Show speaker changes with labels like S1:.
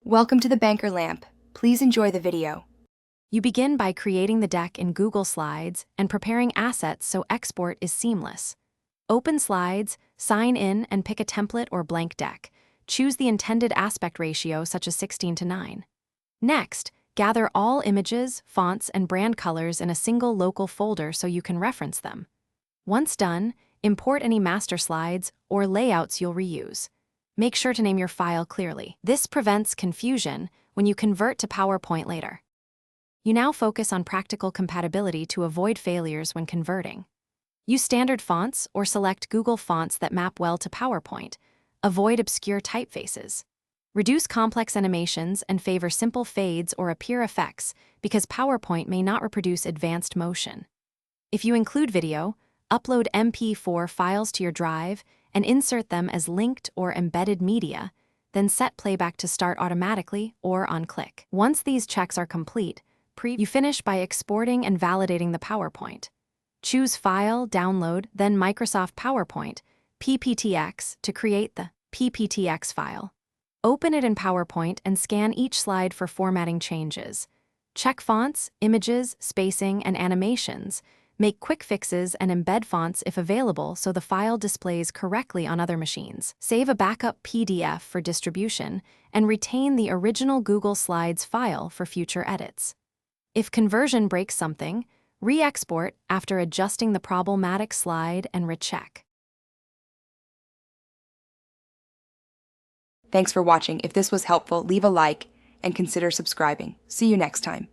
S1: Welcome to the Banker Lamp. Please enjoy the video.
S2: You begin by creating the deck in Google Slides and preparing assets so export is seamless. Open Slides, sign in, and pick a template or blank deck. Choose the intended aspect ratio, such as 16:9. Next, gather all images, fonts, and brand colors in a single local folder so you can reference them. Once done, import any master slides or layouts you'll reuse. Make sure to name your file clearly. This prevents confusion when you convert to PowerPoint later. You now focus on practical compatibility to avoid failures when converting. Use standard fonts or select Google fonts that map well to PowerPoint. Avoid obscure typefaces. Reduce complex animations and favor simple fades or appear effects because PowerPoint may not reproduce advanced motion. If you include video, upload MP4 files to your drive and insert them as linked or embedded media, then set playback to start automatically or on click. Once these checks are complete, you finish by exporting and validating the PowerPoint. Choose File, Download, then Microsoft PowerPoint, PPTX, to create the PPTX file. Open it in PowerPoint and scan each slide for formatting changes. Check fonts, images, spacing, and animations. Make quick fixes and embed fonts if available so the file displays correctly on other machines. Save a backup PDF for distribution and retain the original Google Slides file for future edits. If conversion breaks something, re-export after adjusting the problematic slide and recheck.
S1: Thanks for watching. If this was helpful, leave a like and consider subscribing. See you next time.